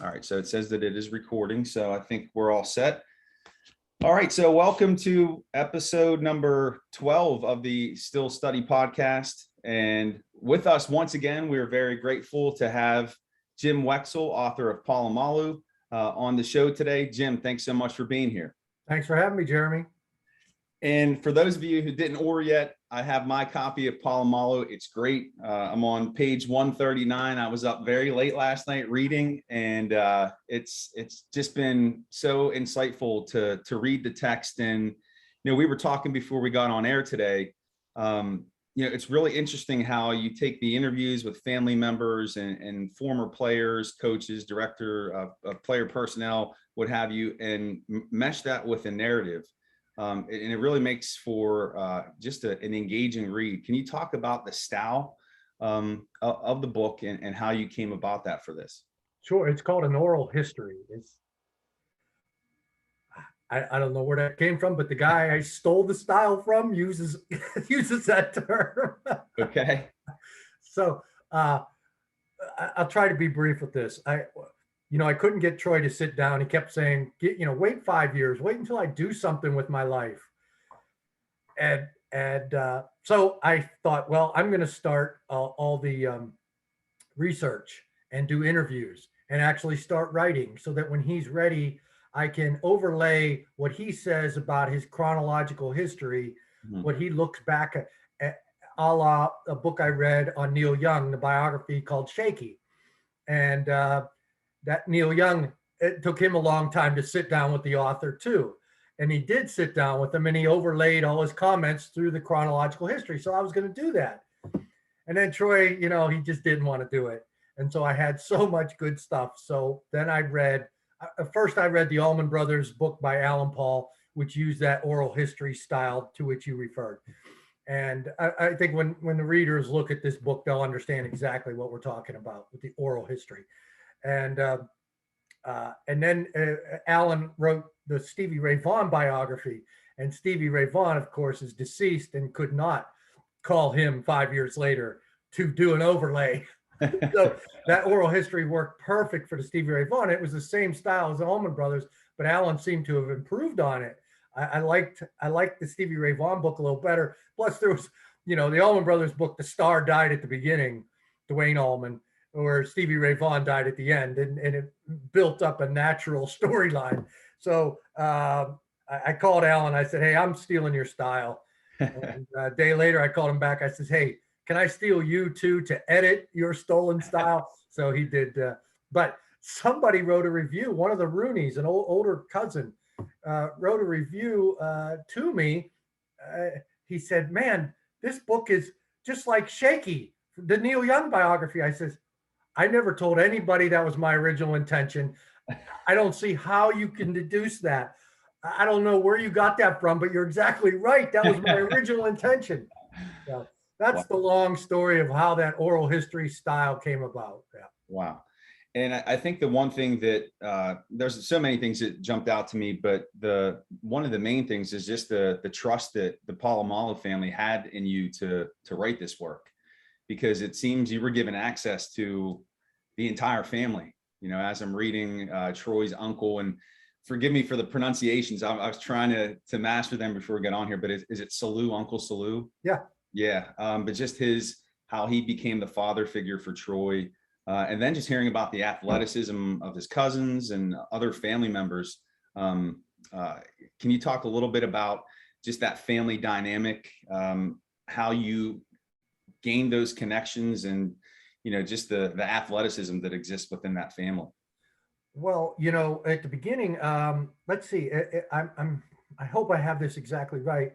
All right, so it says that it is recording, so I think we're all set. All right, so welcome to episode number 12 of the Still Study podcast. And with us once again, we're very grateful to have Jim Wexell, author of Polamalu, on the show today. Jim, thanks so much for being here. Thanks for having me, Jeremy. And for those of you who didn't order yet, I have my copy of Polamalu. It's great. I'm on page 139. I was up very late last night reading, and it's just been so insightful to read the text. And we were talking before we got on air today. It's really interesting how you take the interviews with family members and former players, coaches, director of player personnel, what have you, and mesh that with a narrative. And it really makes for just an engaging read. Can you talk about the style of the book and how you came about that for this? Sure. It's called an oral history. I don't know where that came from, but the guy I stole the style from uses that term. Okay. So I'll try to be brief with this. I couldn't get Troy to sit down. He kept saying, wait 5 years, wait until I do something with my life. And so I thought, well, I'm going to start all the research and do interviews and actually start writing so that when he's ready, I can overlay what he says about his chronological history, what he looks back at, a la a book I read on Neil Young, the biography called Shaky. And that Neil Young, it took him a long time to sit down with the author too. And he did sit down with him and he overlaid all his comments through the chronological history. So I was going to do that. And then Troy, he just didn't want to do it. And so I had so much good stuff. So then I read the Allman Brothers book by Alan Paul, which used that oral history style to which you referred. And I think when the readers look at this book, they'll understand exactly what we're talking about with the oral history. And then Alan wrote the Stevie Ray Vaughan biography, and Stevie Ray Vaughan, of course, is deceased and could not call him 5 years later to do an overlay. So that oral history worked perfect for the Stevie Ray Vaughan. It was the same style as the Allman Brothers, but Alan seemed to have improved on it. I liked the Stevie Ray Vaughan book a little better. Plus, there was, the Allman Brothers book, the star died at the beginning, Dwayne Allman, where Stevie Ray Vaughan died at the end, and it built up a natural storyline. So I called Alan. I said, hey, I'm stealing your style. And a day later, I called him back. I said, hey, can I steal you too to edit your stolen style? So he did. But somebody wrote a review. One of the Rooneys, an older cousin, wrote a review to me. He said, man, this book is just like Shaky, the Neil Young biography. I says, I never told anybody that was my original intention. I don't see how you can deduce that. I don't know where you got that from, but you're exactly right. That was my original intention. So that's the long story of how that oral history style came about. Yeah. Wow. And I think the one thing that there's so many things that jumped out to me, but one of the main things is just the trust that the Polamalu family had in you to write this work, because it seems you were given access to the entire family. As I'm reading Troy's uncle, and forgive me for the pronunciations, I was trying to master them before we got on here, but is it Salu, Uncle Salu? Yeah. Yeah. But just how he became the father figure for Troy. And then just hearing about the athleticism of his cousins and other family members. Can you talk a little bit about just that family dynamic, how you gained those connections and, just the athleticism that exists within that family? Well, at the beginning, let's see, I hope I have this exactly right.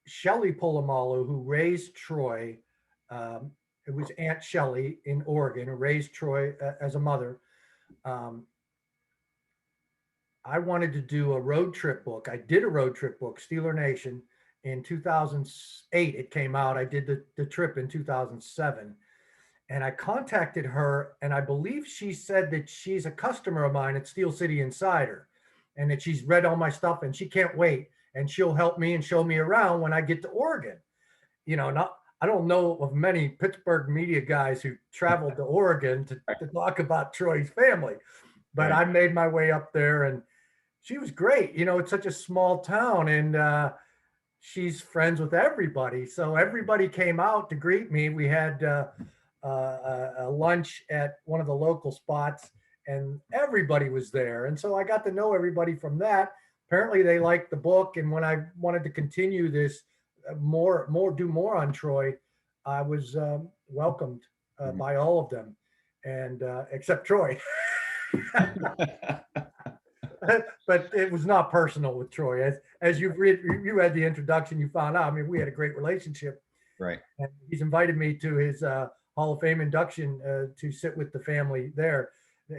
Shelley Polamalu, who raised Troy, it was Aunt Shelley in Oregon, who raised Troy as a mother. I wanted to do a road trip book. I did a road trip book, Steeler Nation, in 2008. It came out. I did the trip in 2007. And I contacted her, and I believe she said that she's a customer of mine at Steel City Insider, and that she's read all my stuff and she can't wait, and she'll help me and show me around when I get to Oregon. I don't know of many Pittsburgh media guys who traveled to Oregon to talk about Troy's family, but Right. I made my way up there, and she was great. You know, it's such a small town, and she's friends with everybody. So everybody came out to greet me. We had a lunch at one of the local spots, and everybody was there. And so I got to know everybody from that. Apparently, they liked the book. And when I wanted to continue this do more on Troy, I was welcomed by all of them, and except Troy. But it was not personal with Troy. As you read the introduction, you found out. I mean, we had a great relationship. Right. And he's invited me to his Hall of Fame induction to sit with the family there.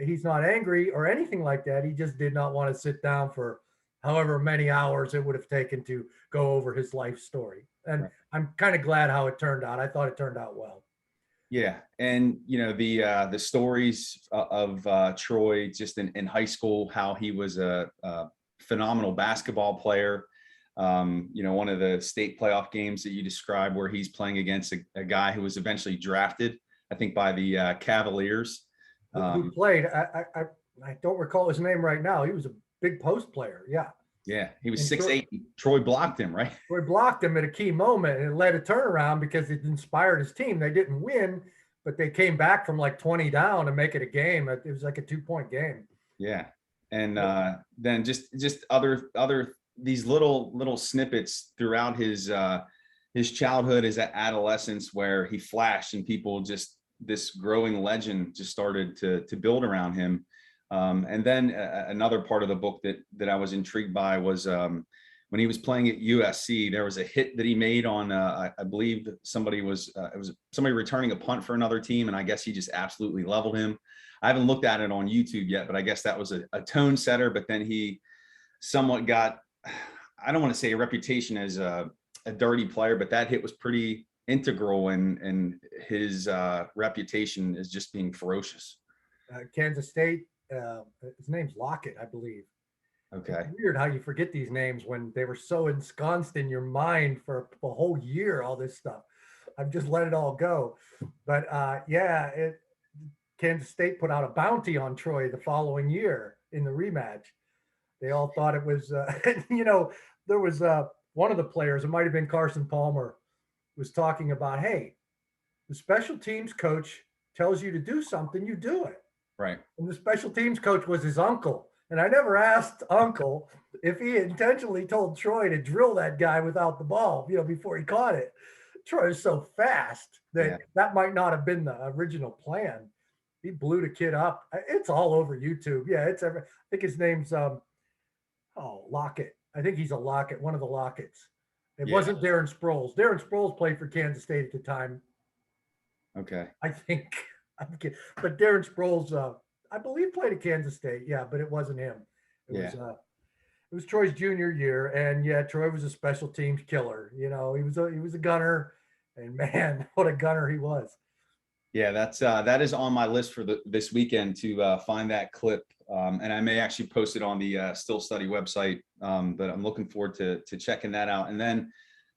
He's not angry or anything like that. He just did not want to sit down for however many hours it would have taken to go over his life story. And Right. I'm kind of glad how it turned out. I thought it turned out well. Yeah, and the stories of Troy just in high school, how he was a phenomenal basketball player. One of the state playoff games that you described, where he's playing against a guy who was eventually drafted, I think, by the Cavaliers. Who played? I don't recall his name right now. He was a big post player. Yeah. Yeah, he was 6'8". Troy blocked him, right? Troy blocked him at a key moment, and it led a turnaround because it inspired his team. They didn't win, but they came back from like 20 down to make it a game. It was like a 2-point game. Yeah, and then just other these little snippets throughout his childhood, his adolescence, where he flashed, and people just, this growing legend just started to build around him. And then another part of the book that I was intrigued by was when he was playing at USC, there was a hit that he made on, I believe somebody was, it was somebody returning a punt for another team. And I guess he just absolutely leveled him. I haven't looked at it on YouTube yet, but I guess that was a tone setter. But then he somewhat got, I don't want to say a reputation as a dirty player, but that hit was pretty integral in his reputation as just being ferocious. Kansas State. His name's Lockett, I believe. Okay. It's weird how you forget these names when they were so ensconced in your mind for a whole year, all this stuff. I've just let it all go. But Kansas State put out a bounty on Troy the following year in the rematch. They all thought it was, there was one of the players, it might have been Carson Palmer, was talking about, hey, the special teams coach tells you to do something, you do it. Right. And the special teams coach was his uncle. And I never asked Uncle if he intentionally told Troy to drill that guy without the ball, before he caught it. Troy was so fast that that might not have been the original plan. He blew the kid up. It's all over YouTube. Yeah, I think his name's Lockett. I think he's a Lockett, one of the Locketts. It wasn't Darren Sproles. Darren Sproles played for Kansas State at the time. Okay. I think. But Darren Sproles, I believe, played at Kansas State. Yeah, but it wasn't him. It was Troy's junior year, and Troy was a special teams killer. He was a gunner, and man, what a gunner he was. Yeah, that is on my list for this weekend to find that clip, and I may actually post it on the Still Study website. But I'm looking forward to checking that out. And then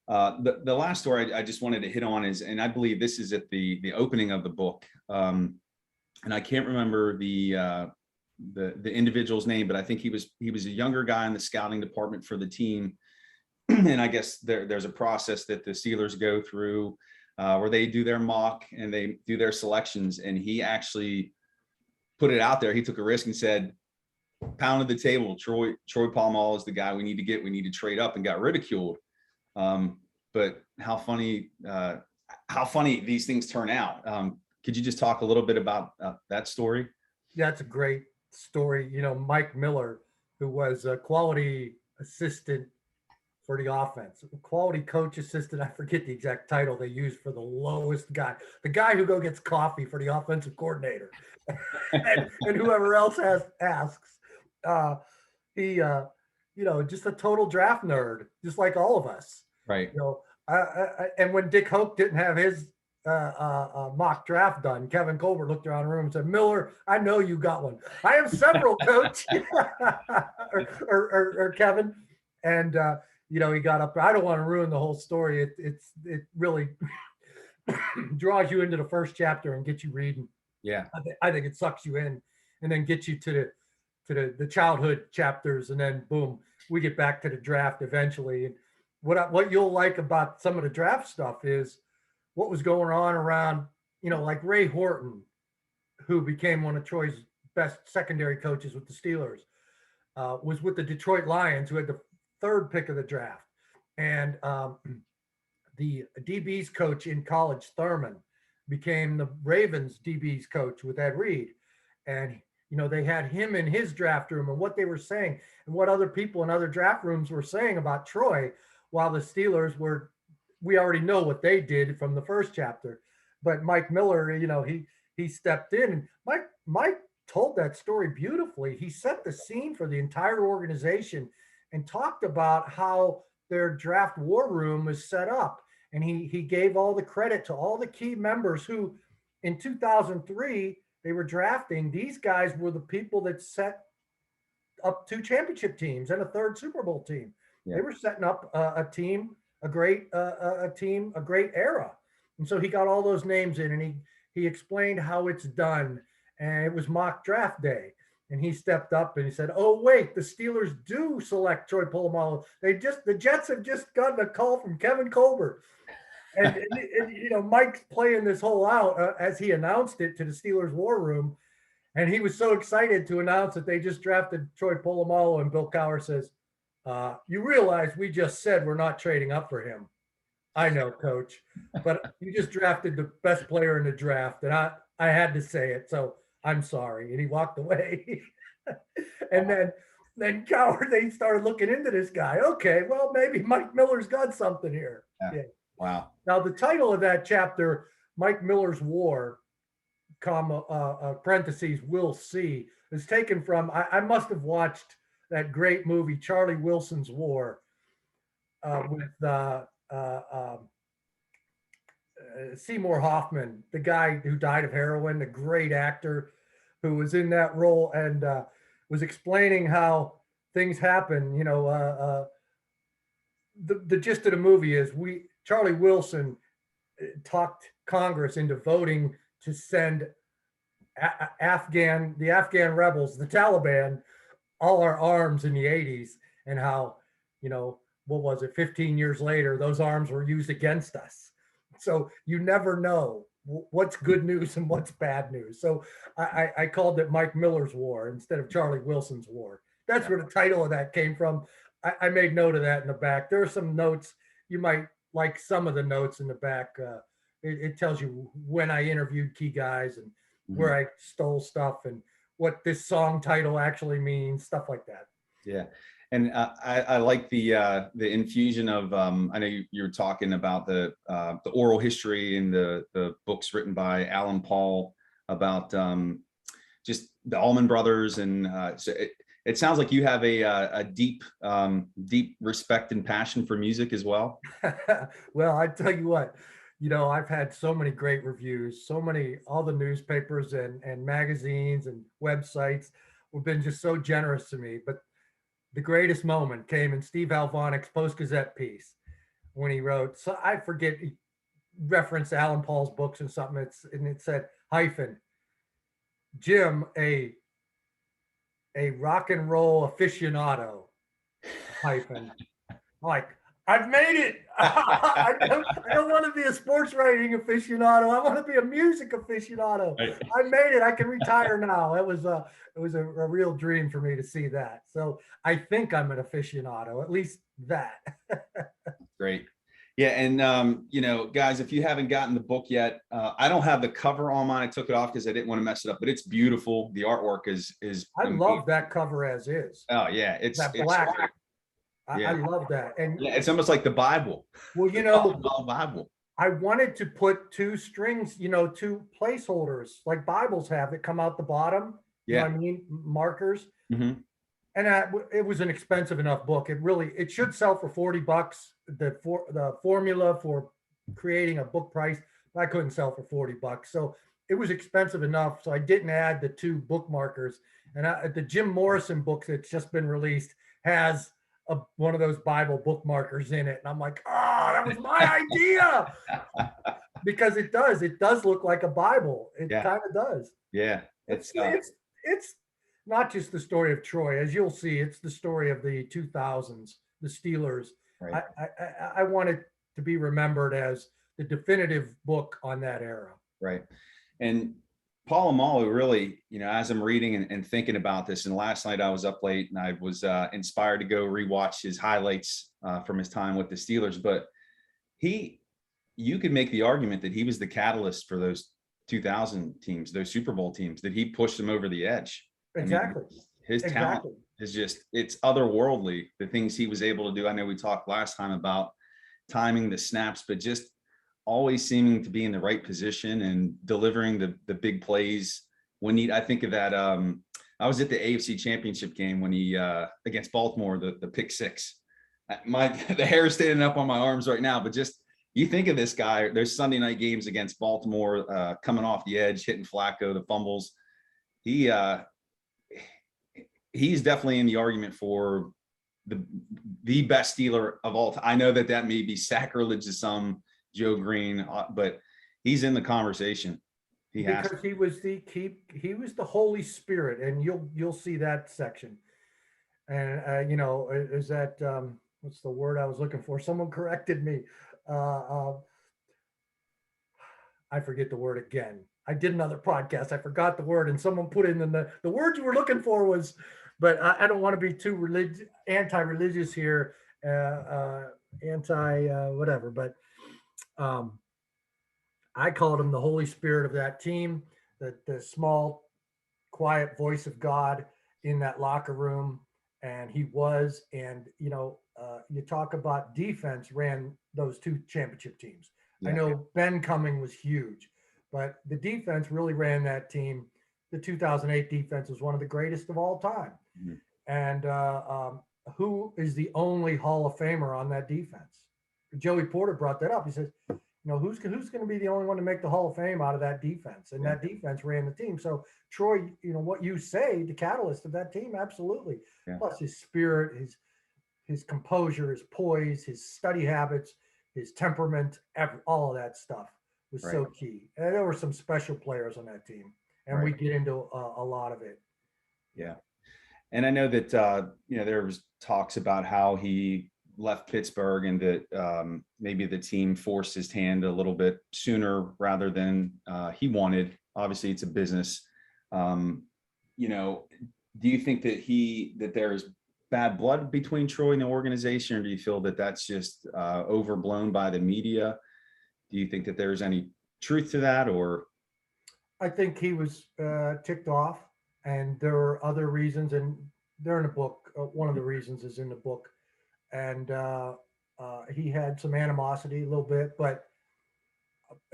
the last story I just wanted to hit on is, and I believe this is at the opening of the book, and I can't remember the individual's name, but I think he was a younger guy in the scouting department for the team. And I guess there's a process that the Steelers go through where they do their mock and they do their selections. And he actually put it out there. He took a risk and said, pounded the table, Troy Polamalu is the guy we need to get. We need to trade up, and got ridiculed. But how funny these things turn out. Could you just talk a little bit about that story? Yeah, it's a great story. Mike Miller, who was a quality assistant for the offense, quality coach assistant. I forget the exact title they used for the lowest guy, the guy who gets coffee for the offensive coordinator and whoever else asks. He, just a total draft nerd, just like all of us. Right. And when Dick Hoke didn't have his mock draft done, Kevin Colbert looked around the room and said, "Miller, I know you got one. I have several, coach." or Kevin. And he got up. I don't want to ruin the whole story. It really draws you into the first chapter and gets you reading. Yeah. I think it sucks you in and then gets you to the childhood chapters, and then boom, we get back to the draft eventually. And what you'll like about some of the draft stuff is what was going on around, like Ray Horton, who became one of Troy's best secondary coaches with the Steelers, was with the Detroit Lions, who had the third pick of the draft. And the DB's coach in college, Thurman, became the Ravens DB's coach with Ed Reed. And, they had him in his draft room and what they were saying and what other people in other draft rooms were saying about Troy, while the Steelers we already know what they did from the first chapter. But Mike Miller, he stepped in, and Mike told that story beautifully. He set the scene for the entire organization and talked about how their draft war room was set up. And he gave all the credit to all the key members who in 2003, they were drafting. These guys were the people that set up 2 championship teams and a 3rd Super Bowl team. Yeah. They were setting up a great era. And so he got all those names in, and he explained how it's done. And it was mock draft day. And he stepped up and he said, "Oh, wait, the Steelers do select Troy Polamalu. The Jets have just gotten a call from Kevin Colbert." And Mike's playing this whole out as he announced it to the Steelers war room. And he was so excited to announce that they just drafted Troy Polamalu. And Bill Cowher says, "You realize we just said we're not trading up for him." "I know, coach, but you just drafted the best player in the draft. And I had to say it. So I'm sorry." And he walked away. And then Cowher, they started looking into this guy. Okay, well, maybe Mike Miller's got something here. Yeah. Wow. Now, the title of that chapter, Mike Miller's War, parentheses, we'll see, is taken from, I must have watched that great movie, Charlie Wilson's War, with Seymour Hoffman, the guy who died of heroin, the great actor who was in that role, and was explaining how things happen. The gist of the movie is Charlie Wilson talked Congress into voting to send the Afghan rebels, the Taliban, all our arms in the 80s, and how, what was it, 15 years later, those arms were used against us. So you never know what's good news and what's bad news. So I called it Mike Miller's War instead of Charlie Wilson's War. That's where the title of that came from. I made note of that in the back. There are some notes. You might like some of the notes in the back. It tells you when I interviewed key guys and where I stole stuff and what this song title actually means, stuff like that. Yeah. And I like the infusion of, I know you were talking about the oral history in the books written by Alan Paul about just the Allman Brothers. And so it sounds like you have a deep respect and passion for music as well. Well, I tell you what, I've had so many great reviews, all the newspapers and magazines and websites have been just so generous to me. But the greatest moment came in Steve Alvonic's Post-Gazette piece when he wrote, so I forget, he referenced Alan Paul's books and something, and it said, Jim, a rock and roll aficionado, like, I've made it. I don't want to be a sports writing aficionado. I want to be a music aficionado. I made it. I can retire now. It was a real dream for me to see that. So I think I'm an aficionado, at least that. Great. Yeah. And, guys, if you haven't gotten the book yet, I don't have the cover on mine. I took it off because I didn't want to mess it up, but it's beautiful. The artwork is I love that cover as is. Oh yeah. It's black. Yeah. I love that. And yeah, it's almost like the Bible. Well, the Bible. I wanted to put 2 strings, 2 placeholders like Bibles have that come out the bottom. Yeah. You know what I mean? Markers. Mm-hmm. And it was an expensive enough book. It should sell for $40. The formula for creating a book price, I couldn't sell for $40. So it was expensive enough. So I didn't add the 2 bookmarkers. And the Jim Morrison book that's just been released has one of those Bible bookmarkers in it. And I'm like, that was my idea. because it does look like a Bible. It Yeah. kind of does. Yeah. It's not just the story of Troy, as you'll see. It's the story of the 2000s, the Steelers. Right. I want it to be remembered as the definitive book on that era. Right. And Polamalu really, as I'm reading and thinking about this, and last night I was up late and I was inspired to go rewatch his highlights from his time with the Steelers. But you could make the argument that he was the catalyst for those 2000 teams, those Super Bowl teams, that he pushed them over the edge. Exactly. I mean, his talent is it's otherworldly, the things he was able to do. I know we talked last time about timing the snaps, but just always seeming to be in the right position and delivering the big plays when need. I think of that. I was at the AFC Championship game when he against Baltimore, the pick six. The hair is standing up on my arms right now, but just you think of this guy. There's Sunday night games against Baltimore, coming off the edge, hitting Flacco, the fumbles. He's definitely in the argument for the best Steeler of all time. I know that may be sacrilege to some, Joe Green, but he's in the conversation. He was the Holy Spirit, and you'll see that section. And is that what's the word I was looking for? Someone corrected me. I forget the word again. I did another podcast. I forgot the word, and someone put in the word you were looking for was, but I don't want to be too anti-religious here, whatever. But I called him the Holy Spirit of that team, the small, quiet voice of God in that locker room, and he was. And you talk about defense ran those two championship teams. Yeah. I know Ben Cumming was huge, but the defense really ran that team. The 2008 defense was one of the greatest of all time. Mm-hmm. And who is the only Hall of Famer on that defense? Joey Porter brought that up. He says, who's going to be the only one to make the Hall of Fame out of that defense? And that defense ran the team. So Troy, what you say, the catalyst of that team, absolutely. Yeah. Plus his spirit, his composure, his poise, his study habits, his temperament, all of that stuff was so key. And there were some special players on that team, and we get into a lot of it. Yeah. And I know that, there was talks about how he left Pittsburgh and that maybe the team forced his hand a little bit sooner rather than he wanted. Obviously, it's a business. Do you think that there's bad blood between Troy and the organization, or do you feel that that's just overblown by the media? Do you think that there's any truth to that, or? I think he was ticked off, and there are other reasons, and they're in the book. One of the reasons is in the book, and he had some animosity a little bit, but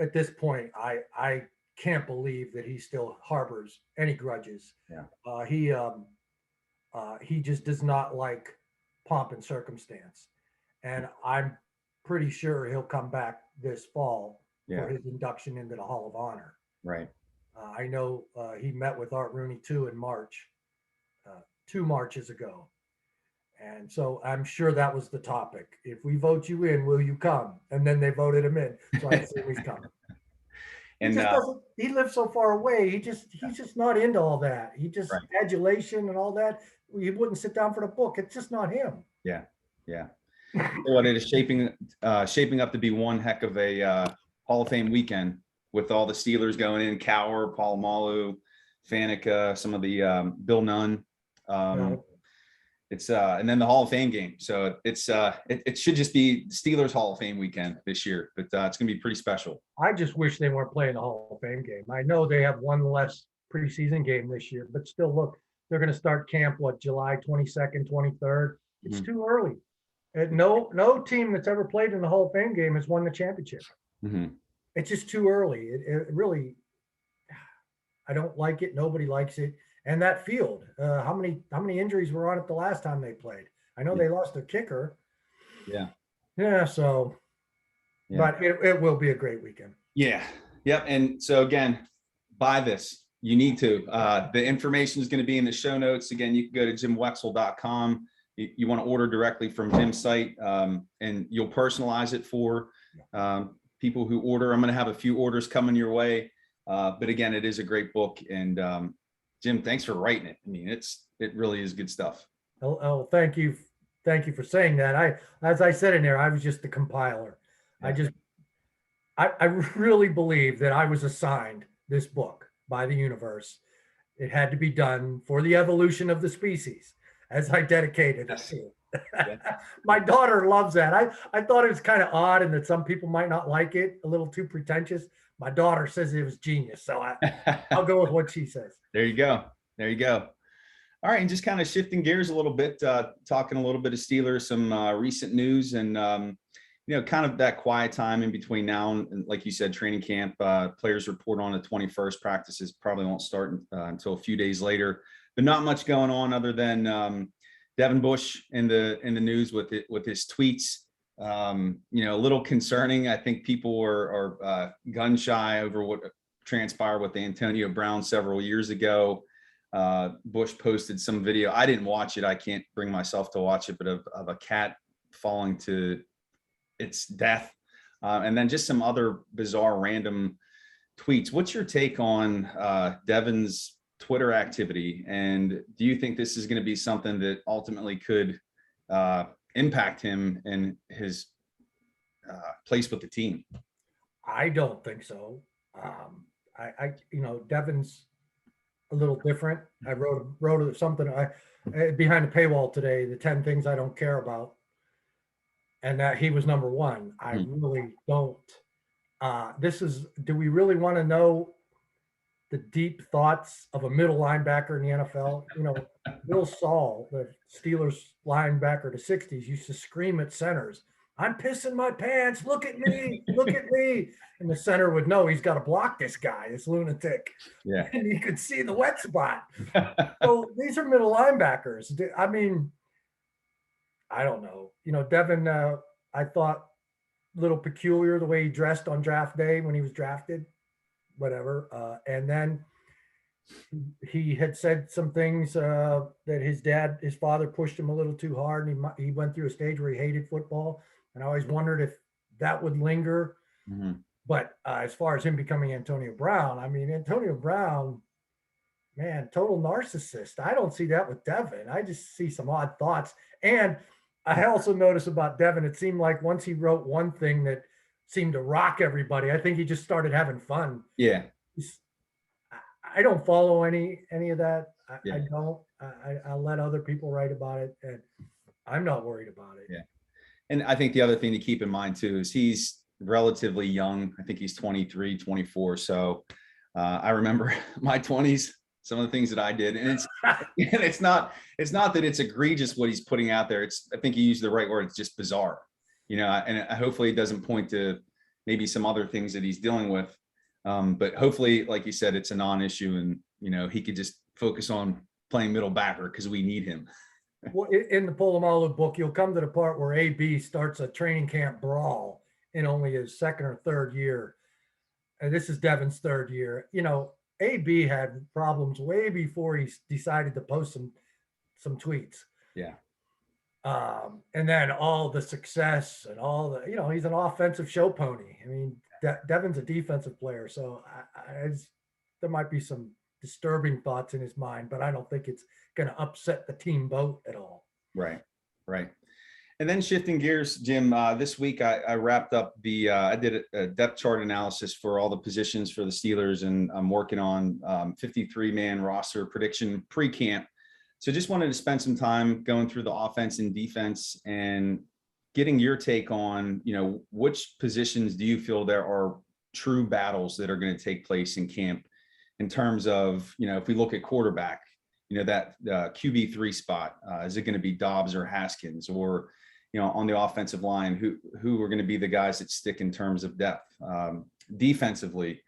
at this point, I can't believe that he still harbors any grudges. Yeah. He just does not like pomp and circumstance, and I'm pretty sure he'll come back this fall for his induction into the Hall of Honor. Right. I know he met with Art Rooney too in March, 2 Marches ago. And so I'm sure that was the topic. If we vote you in, will you come? And then they voted him in. So I assume he's coming. And he lives so far away. He's just not into all that. He just adulation and all that. He wouldn't sit down for the book. It's just not him. Yeah. Yeah. Well, it is shaping up to be one heck of a Hall of Fame weekend with all the Steelers going in, Cowher, Polamalu, Faneca, some of the Bill Nunn. It's and then the Hall of Fame game. So it's it should just be Steelers Hall of Fame weekend this year, but it's gonna be pretty special. I just wish they weren't playing the Hall of Fame game. I know they have one less preseason game this year, but still, look, they're gonna start camp July 22nd, 23rd. It's too early. And no team that's ever played in the Hall of Fame game has won the championship. Mm-hmm. It's just too early. It really, I don't like it. Nobody likes it. And that field, how many injuries were on it the last time they played? I know they lost their kicker. Yeah. Yeah. So, but it will be a great weekend. Yeah. Yep. And so again, buy this. You need to. The information is going to be in the show notes. Again, you can go to jimwexell.com. You want to order directly from Jim's site, and you'll personalize it for people who order. I'm going to have a few orders coming your way. But again, it is a great book. And Jim, thanks for writing it. I mean, it really is good stuff. Oh, thank you. Thank you for saying that. As I said in there, I was just the compiler. Yeah. I really believe that I was assigned this book by the universe. It had to be done for the evolution of the species, as I dedicated it to. Yeah. My daughter loves that. I thought it was kind of odd and that some people might not like it, a little too pretentious. My daughter says it was genius. So I'll go with what she says. There you go. There you go. All right. And just kind of shifting gears a little bit, talking a little bit of Steelers, some recent news and, kind of that quiet time in between now and like you said, training camp, players report on the 21st. Practices probably won't start until a few days later, but not much going on other than Devin Bush in the news with his tweets. A little concerning. I think people are gun shy over what transpired with Antonio Brown several years ago. Bush posted some video. I didn't watch it. I can't bring myself to watch it, but of a cat falling to its death. And then just some other bizarre random tweets. What's your take on Devin's Twitter activity? And do you think this is going to be something that ultimately could impact him and his place with the team? I don't think so. Devin's a little different. I wrote something behind the paywall today, the 10 things I don't care about. And that he was number one. I really don't. Do we really want to know the deep thoughts of a middle linebacker in the NFL? Bill Saul, the Steelers linebacker to 60s, used to scream at centers, "I'm pissing my pants. Look at me. Look at me." And the center would know he's got to block this guy, this lunatic. Yeah. And he could see the wet spot. So these are middle linebackers. I mean, I don't know. Devin, I thought a little peculiar the way he dressed on draft day when he was drafted, whatever. And then he had said some things that his father pushed him a little too hard. And he went through a stage where he hated football. And I always wondered if that would linger. Mm-hmm. But as far as him becoming Antonio Brown, I mean, Antonio Brown, man, total narcissist. I don't see that with Devin. I just see some odd thoughts. And I also noticed about Devin, it seemed like once he wrote one thing that seemed to rock everybody, I think he just started having fun. Yeah. I don't follow any of that. Yeah. I don't. I'll let other people write about it, and I'm not worried about it. Yeah. And I think the other thing to keep in mind too is he's relatively young. I think he's 23, 24. So I remember my 20s, some of the things that I did, and it's not that it's egregious what he's putting out there. I think you used the right word. It's just bizarre, and hopefully it doesn't point to maybe some other things that he's dealing with. But hopefully, like you said, it's a non-issue and, he could just focus on playing middle backer because we need him. Well, in the Polamalu book, you'll come to the part where AB starts a training camp brawl in only his second or third year. And this is Devin's third year. AB had problems way before he decided to post some tweets. Yeah. And then all the success and all the, he's an offensive show pony. I mean, Devin's a defensive player. So there might be some disturbing thoughts in his mind, but I don't think it's going to upset the team boat at all. Right. Right. And then shifting gears, Jim, this week I wrapped up I did a depth chart analysis for all the positions for the Steelers, and I'm working on 53-man roster prediction pre-camp. So just wanted to spend some time going through the offense and defense and getting your take on, which positions do you feel there are true battles that are going to take place in camp in terms of, if we look at quarterback, that QB3 spot, is it going to be Dobbs or Haskins, or, on the offensive line, who are going to be the guys that stick in terms of depth? Defensively,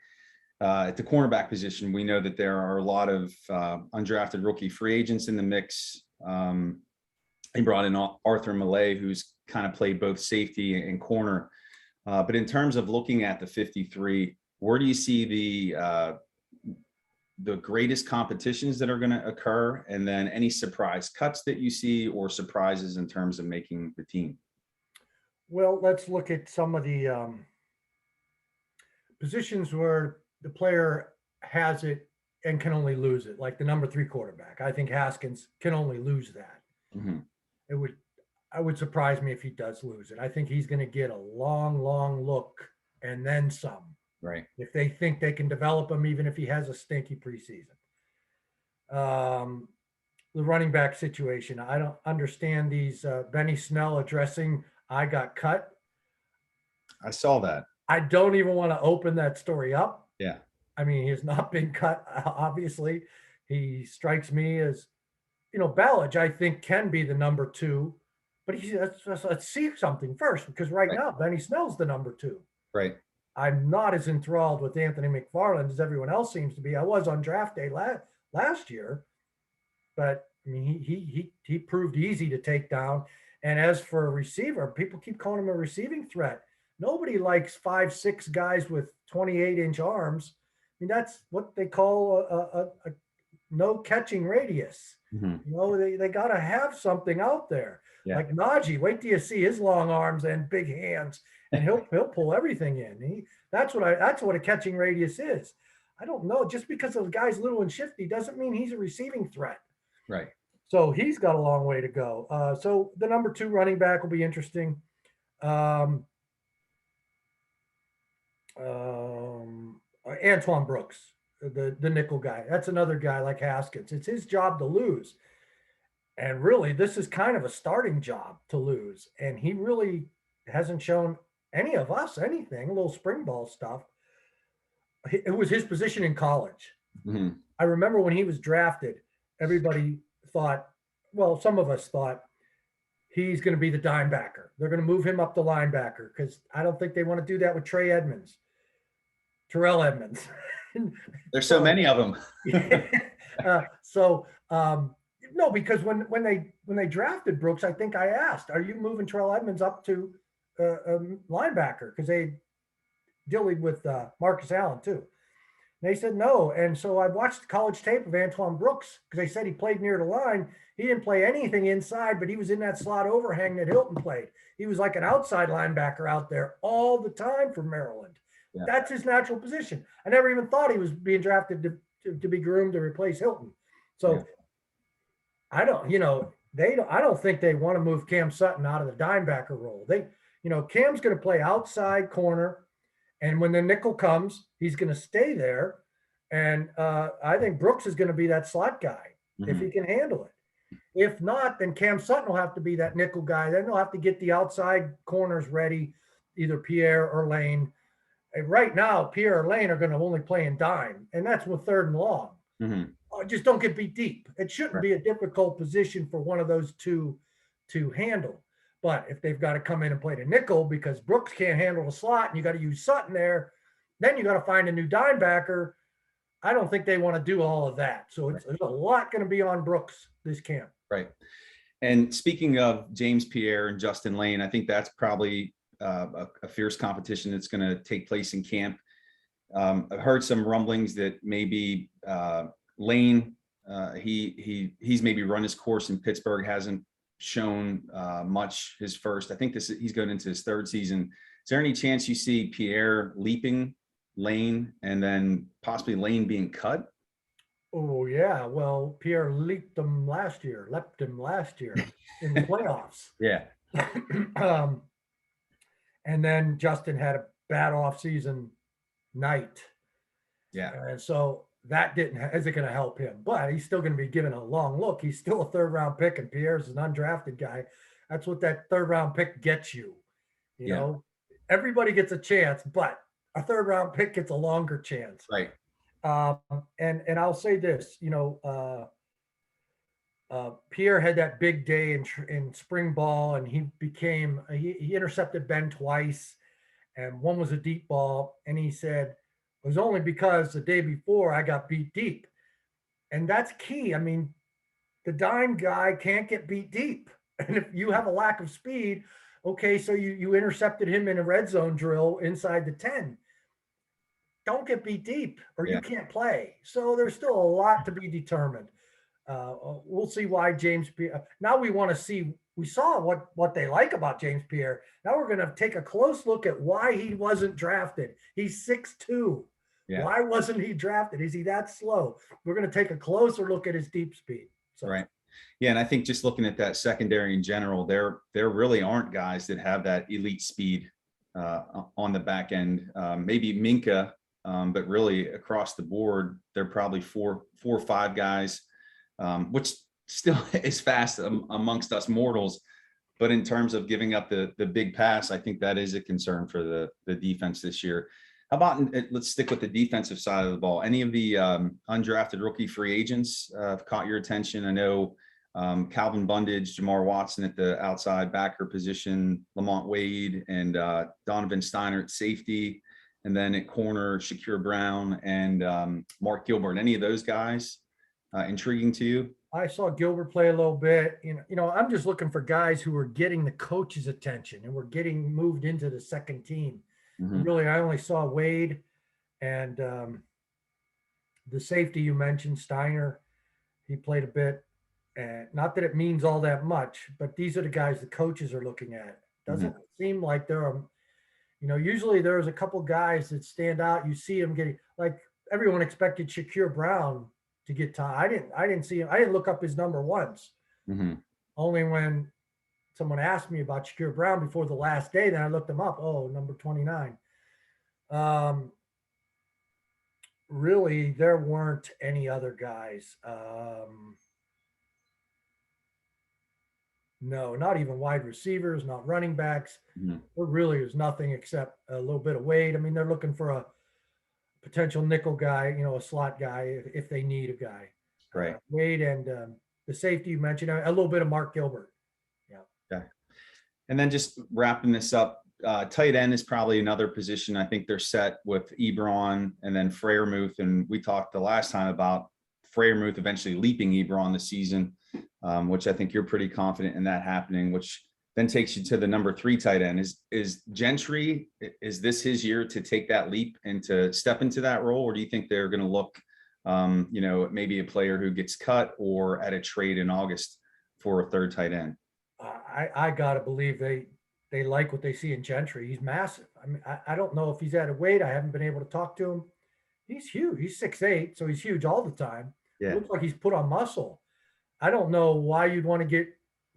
at the cornerback position, we know that there are a lot of undrafted rookie free agents in the mix. He brought in Arthur Millay, who's kind of played both safety and corner. But in terms of looking at the 53, where do you see the greatest competitions that are going to occur, and then any surprise cuts that you see or surprises in terms of making the team? Well, let's look at some of the positions where the player has it and can only lose it, like the number 3 quarterback. I think Haskins can only lose that. Mhm. It would surprise me if he does lose it. I think he's going to get a long, long look and then some. Right. If they think they can develop him, even if he has a stinky preseason. The running back situation, I don't understand these Benny Snell addressing I got cut. I saw that. I don't even want to open that story up. Yeah. I mean, he has not been cut, obviously. He strikes me as, Ballage, I think, can be the number 2, but let's see something first, because right now, Benny Snell's the number 2. Right. I'm not as enthralled with Anthony McFarland as everyone else seems to be. I was on draft day last year, but I mean, he proved easy to take down. And as for a receiver, people keep calling him a receiving threat. Nobody likes 5'6" guys with 28-inch arms. I mean, that's what they call a no catching radius. Mhm. They got to have something out there. Yeah. Like Najee, wait till you see his long arms and big hands, and he'll pull everything in. That's what a catching radius is. I don't know. Just because the guy's little and shifty doesn't mean he's a receiving threat. Right. So he's got a long way to go. So the number 2 running back will be interesting. Antoine Brooks, the nickel guy. That's another guy like Haskins. It's his job to lose. And really, this is kind of a starting job to lose. And he really hasn't shown any of us anything, a little spring ball stuff. It was his position in college. Mhm. I remember when he was drafted, everybody thought, well, some of us thought he's going to be the dime backer. They're going to move him up to linebacker because I don't think they want to do that with Terrell Edmonds. There's so many of them. No, because when they drafted Brooks, I think I asked, "Are you moving Terrell Edmonds up to linebacker?" Because they dealing with Marcus Allen too. And they said no, and so I watched college tape of Antoine Brooks because they said he played near the line. He didn't play anything inside, but he was in that slot overhang that Hilton played. He was like an outside linebacker out there all the time for Maryland. Yeah. That's his natural position. I never even thought he was being drafted to be groomed to replace Hilton. So yeah. I don't think they want to move Cam Sutton out of the dime backer role. Cam's going to play outside corner, and when the nickel comes, he's going to stay there. And I think Brooks is going to be that slot guy if he can handle it. If not, then Cam Sutton will have to be that nickel guy. Then they'll have to get the outside corners ready, either Pierre or Lane. And right now, Pierre or Lane are going to only play in dime, and that's with 3rd and long. Just don't get beat deep. It shouldn't be a difficult position for one of those two to handle. But if they've got to come in and play the nickel because Brooks can't handle the slot and you got to use Sutton there, then you got to find a new dime backer. I don't think they want to do all of that. So there's a lot going to be on Brooks this camp. Right. And speaking of James Pierre and Justin Lane, I think that's probably a fierce competition that's going to take place in camp. I've heard some rumblings that maybe Lane, he's maybe run his course in Pittsburgh, hasn't shown much his first. I think he's going into his 3rd season. Is there any chance you see Pierre leaping Lane and then possibly Lane being cut? Oh yeah, well, Pierre leapt him last year in the playoffs. Yeah. And then Justin had a bad offseason night. Yeah. And so that isn't going to help him, but he's still going to be given a long look. He's still a 3rd round pick, and Pierre's an undrafted guy. That's what that 3rd round pick gets you. You know, everybody gets a chance, but a 3rd round pick gets a longer chance. Right. And I'll say this, Pierre had that big day in spring ball, and he intercepted Ben twice, and one was a deep ball. And he said, it was only because the day before I got beat deep. And that's key. I mean, the dime guy can't get beat deep. And if you have a lack of speed, okay, so you intercepted him in a red zone drill inside the 10. Don't get beat deep or you can't play. So there's still a lot to be determined. We'll see why James Pierre. Now we want to see we saw what they like about James Pierre. Now we're going to take a close look at why he wasn't drafted. He's 6'2". Yeah. Why wasn't he drafted? Is he that slow? We're going to take a closer look at his deep speed. So. Right. Yeah. And I think just looking at that secondary in general, there really aren't guys that have that elite speed on the back end. Maybe Minka, but really across the board, they're probably four or five guys, which still is fast amongst us mortals. But in terms of giving up the big pass, I think that is a concern for the defense this year. How about, let's stick with the defensive side of the ball. Any of the undrafted rookie free agents have caught your attention? I know Calvin Bundage, Jamar Watson at the outside backer position, Lamont Wade and Donovan Steiner at safety, and then at corner, Shakir Brown and Mark Gilbert. Any of those guys intriguing to you? I saw Gilbert play a little bit. I'm just looking for guys who are getting the coach's attention and we're getting moved into the second team. Mm-hmm. Really, I only saw Wade and the safety you mentioned, Steiner. He played a bit. And not that it means all that much, but these are the guys the coaches are looking at. Doesn't seem like there are, usually there's a couple guys that stand out. You see them getting, like everyone expected Shakir Brown to get time. I didn't see him. I didn't look up his number once. Mm-hmm. Only when someone asked me about Shakir Brown before the last day, then I looked him up. Oh, number 29. Really, there weren't any other guys. No, not even wide receivers, not running backs. Mm-hmm. There really is nothing except a little bit of Wade. I mean, they're looking for a potential nickel guy, a slot guy if they need a guy. Right. Wade and the safety you mentioned, a little bit of Mark Gilbert. Yeah. Okay. And then just wrapping this up, tight end is probably another position. I think they're set with Ebron and then Freiermuth. And we talked the last time about Freiermuth eventually leaping Ebron this season, which I think you're pretty confident in that happening, which then takes you to the number 3 tight end. Is Gentry, is this his year to take that leap and to step into that role? Or do you think they're going to look, maybe a player who gets cut or at a trade in August for a third tight end? I got to believe they like what they see in Gentry. He's massive. I mean, I don't know if he's at a weight. I haven't been able to talk to him. He's huge. He's 6'8", so he's huge all the time. Yeah. Looks like he's put on muscle. I don't know why you'd want to get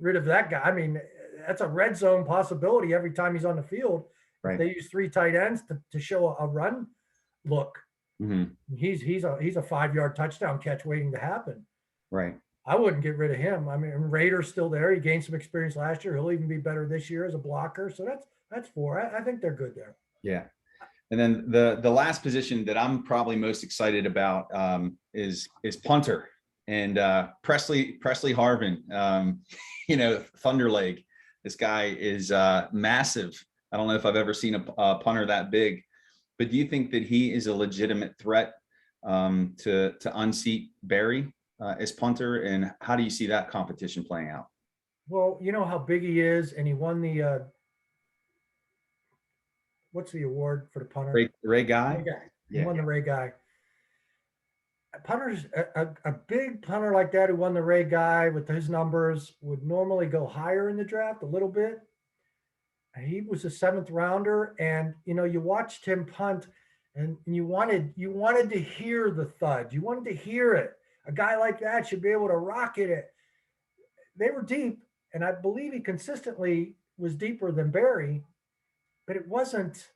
rid of that guy. I mean, that's a red zone possibility every time he's on the field. Right. If they use 3 tight ends to show a run look. Mm-hmm. He's a 5-yard touchdown catch waiting to happen. Right. I wouldn't get rid of him. I mean, Rader's still there. He gained some experience last year. He'll even be better this year as a blocker. So that's 4. I think they're good there. Yeah. And then the last position that I'm probably most excited about is punter. And Presley Harvin, Thunder Leg. This guy is massive. I don't know if I've ever seen a punter that big, but do you think that he is a legitimate threat to unseat Barry as punter? And how do you see that competition playing out? Well, you know how big he is, and he won the what's the award for the punter? Ray Guy. Ray Guy. He won the Ray Guy. Punters, a big punter like that who won the Ray Guy with his numbers would normally go higher in the draft a little bit. He was a 7th rounder, and you watched him punt, and you wanted to hear the thud. You wanted to hear it. A guy like that should be able to rocket it. They were deep, and I believe he consistently was deeper than Barry, but it wasn't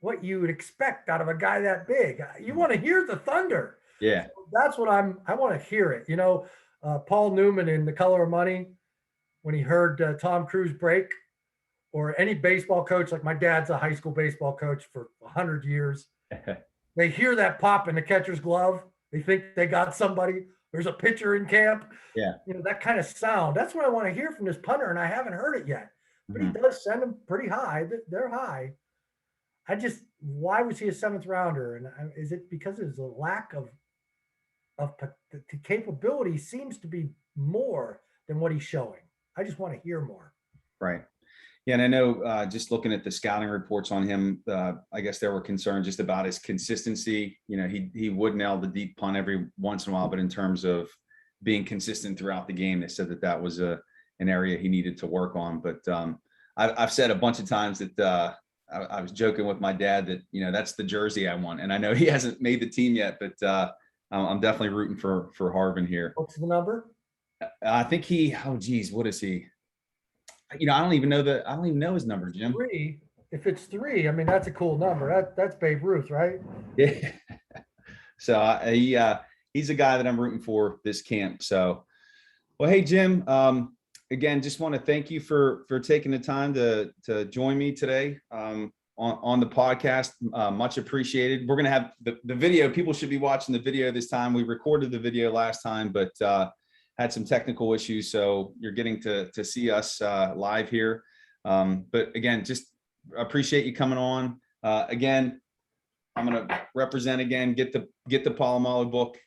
what you would expect out of a guy that big. You want to hear the thunder. Yeah. So that's what I want to hear it. Paul Newman in The Color of Money, when he heard Tom Cruise break, or any baseball coach, like my dad's a high school baseball coach for 100 years. They hear that pop in the catcher's glove. They think they got somebody. There's a pitcher in camp. Yeah. That kind of sound. That's what I want to hear from this punter, and I haven't heard it yet. But he does send them pretty high. They're high. Why was he a 7th rounder? And is it because there's a lack of the capability seems to be more than what he's showing? I just want to hear more. Right. Yeah, and I know just looking at the scouting reports on him, I guess there were concerns just about his consistency. He would nail the deep punt every once in a while, but in terms of being consistent throughout the game, they said that was an an area he needed to work on. But I've said a bunch of times that I was joking with my dad that, that's the jersey I want. And I know he hasn't made the team yet, but I'm definitely rooting for Harvin here. What's the number? I think oh geez, what is he? I don't even know his number, Jim. 3. If it's 3, I mean, that's a cool number. That's Babe Ruth, right? Yeah. So he's a guy that I'm rooting for this camp. So, well, hey, Jim, again, just want to thank you for taking the time to join me today on the podcast. Much appreciated. We're going to have the video. People should be watching the video this time. We recorded the video last time, but had some technical issues. So you're getting to see us live here. But again, just appreciate you coming on. Again, I'm going to represent again, get the Polamalu book.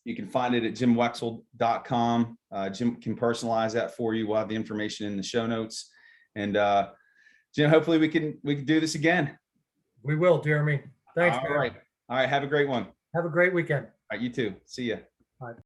You can find it at jimwexell.com. Jim can personalize that for you. We'll have the information in the show notes. And Jim, hopefully we can do this again. We will, Jeremy. Thanks, All man. right. All right. Have a great one. Have a great weekend. All right. You too. See ya.